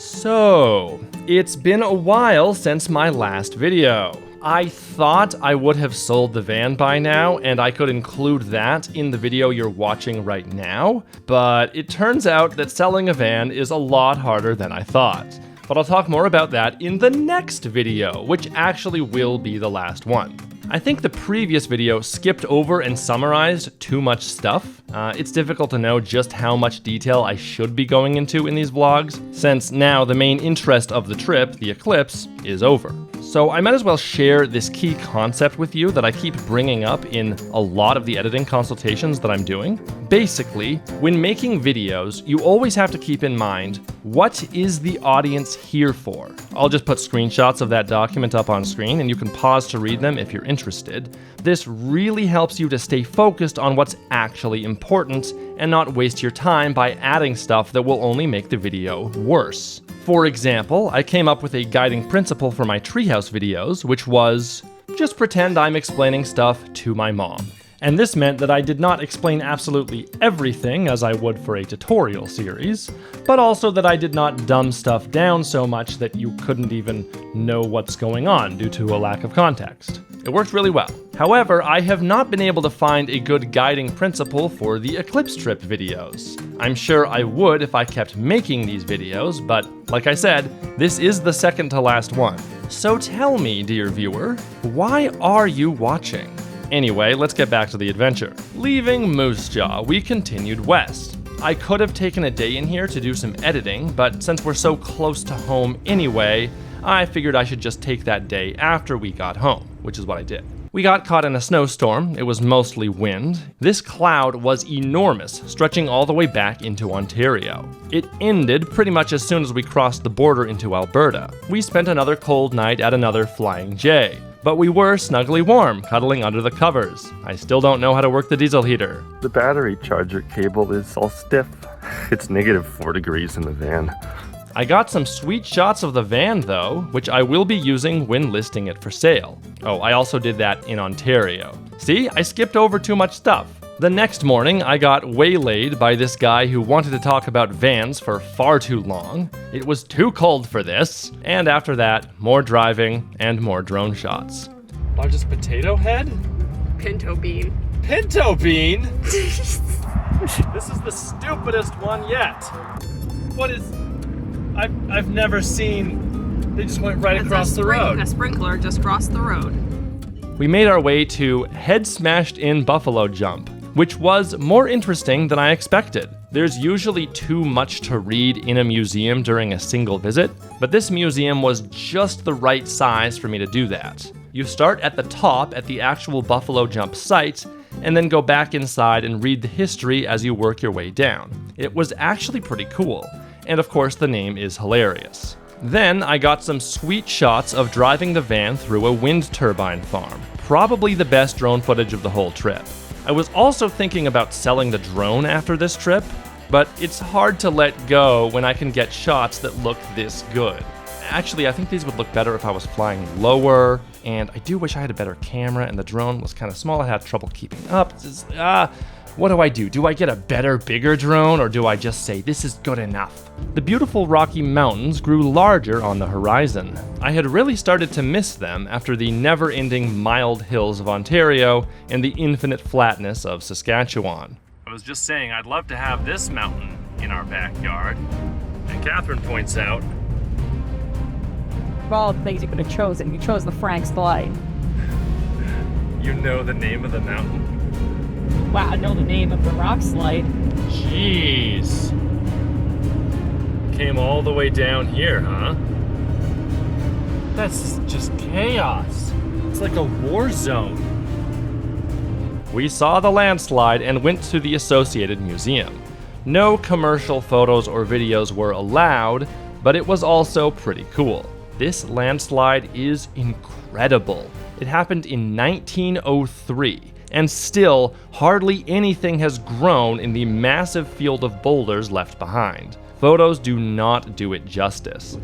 So, it's been a while since my last video. I thought I would have sold the van by now, and I could include that in the video you're watching right now, but it turns out that selling a van is a lot harder than I thought. But I'll talk more about that in the next video, which actually will be the last one. I think the previous video skipped over and summarized too much stuff. It's difficult to know just how much detail I should be going into in these vlogs, since now the main interest of the trip, the Eclipse, is over. So I might as well share this key concept with you that I keep bringing up in a lot of the editing consultations that I'm doing. Basically, when making videos, you always have to keep in mind, what is the audience here for? I'll just put screenshots of that document up on screen and you can pause to read them if you're interested. This really helps you to stay focused on what's actually important and not waste your time by adding stuff that will only make the video worse. For example, I came up with a guiding principle for my treehouse videos, which was, just pretend I'm explaining stuff to my mom. And this meant that I did not explain absolutely everything as I would for a tutorial series, but also that I did not dumb stuff down so much that you couldn't even know what's going on due to a lack of context. It worked really well. However, I have not been able to find a good guiding principle for the Eclipse trip videos. I'm sure I would if I kept making these videos, but like I said, this is the second to last one. So tell me, dear viewer, why are you watching? Anyway, let's get back to the adventure. Leaving Moose Jaw, we continued west. I could have taken a day in here to do some editing, but since we're so close to home anyway, I figured I should just take that day after we got home, which is what I did. We got caught in a snowstorm. It was mostly wind. This cloud was enormous, stretching all the way back into Ontario. It ended pretty much as soon as we crossed the border into Alberta. We spent another cold night at another Flying J. But we were snugly warm, cuddling under the covers. I still don't know how to work the diesel heater. The battery charger cable is all stiff. It's -4 degrees in the van. I got some sweet shots of the van though, which I will be using when listing it for sale. Oh, I also did that in Ontario. See, I skipped over too much stuff. The next morning, I got waylaid by this guy who wanted to talk about vans for far too long. It was too cold for this. And after that, more driving and more drone shots. Largest potato head? Pinto bean. Pinto bean? This is the stupidest one yet. What is... I've never seen... They just went right across the road. A sprinkler just crossed the road. We made our way to Head Smashed In Buffalo Jump, which was more interesting than I expected. There's usually too much to read in a museum during a single visit, but this museum was just the right size for me to do that. You start at the top at the actual Buffalo Jump site, and then go back inside and read the history as you work your way down. It was actually pretty cool, and of course the name is hilarious. Then I got some sweet shots of driving the van through a wind turbine farm, probably the best drone footage of the whole trip. I was also thinking about selling the drone after this trip, but it's hard to let go when I can get shots that look this good. Actually, I think these would look better if I was flying lower, and I do wish I had a better camera and the drone was kind of small. I had trouble keeping up. What do I do? Do I get a better, bigger drone, or do I just say, this is good enough? The beautiful Rocky Mountains grew larger on the horizon. I had really started to miss them after the never-ending mild hills of Ontario and the infinite flatness of Saskatchewan. I was just saying I'd love to have this mountain in our backyard. And Catherine points out, Of all the things you could have chosen, you chose the Frank Slide. you know the name of the mountain? Wow, I know the name of the rock slide. Jeez. Came all the way down here, huh? That's just chaos. It's like a war zone. We saw the landslide and went to the Associated Museum. No commercial photos or videos were allowed, but it was also pretty cool. This landslide is incredible. It happened in 1903. And still, hardly anything has grown in the massive field of boulders left behind. Photos do not do it justice.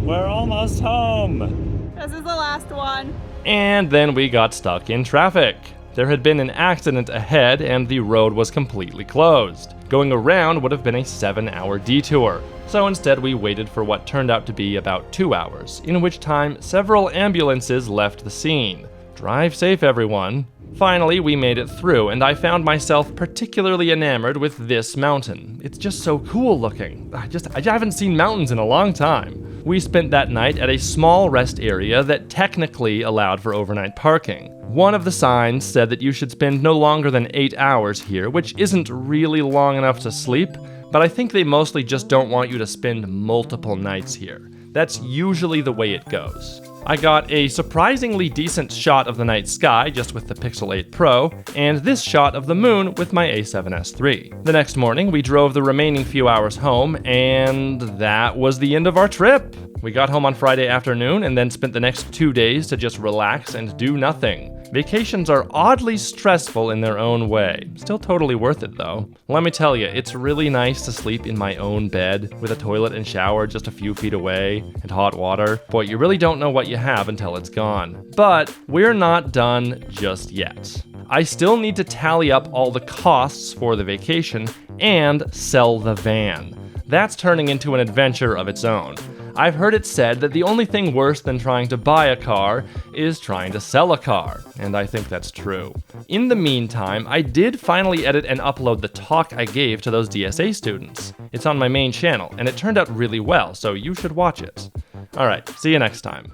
We're almost home! This is the last one. And then we got stuck in traffic. There had been an accident ahead and the road was completely closed. Going around would have been a 7-hour detour. So instead we waited for what turned out to be about 2 hours, in which time several ambulances left the scene. Drive safe, everyone. Finally, we made it through, and I found myself particularly enamored with this mountain. It's just so cool looking. I haven't seen mountains in a long time. We spent that night at a small rest area that technically allowed for overnight parking. One of the signs said that you should spend no longer than 8 hours here, which isn't really long enough to sleep, but I think they mostly just don't want you to spend multiple nights here. That's usually the way it goes. I got a surprisingly decent shot of the night sky just with the Pixel 8 Pro, and this shot of the moon with my A7S III. The next morning, we drove the remaining few hours home, and that was the end of our trip. We got home on Friday afternoon and then spent the next 2 days to just relax and do nothing. Vacations are oddly stressful in their own way. Still totally worth it though. Let me tell you, it's really nice to sleep in my own bed with a toilet and shower just a few feet away and hot water. Boy, you really don't know what you have until it's gone. But we're not done just yet. I still need to tally up all the costs for the vacation and sell the van. That's turning into an adventure of its own. I've heard it said that the only thing worse than trying to buy a car is trying to sell a car, and I think that's true. In the meantime, I did finally edit and upload the talk I gave to those DSA students. It's on my main channel, and it turned out really well, so you should watch it. Alright, see you next time.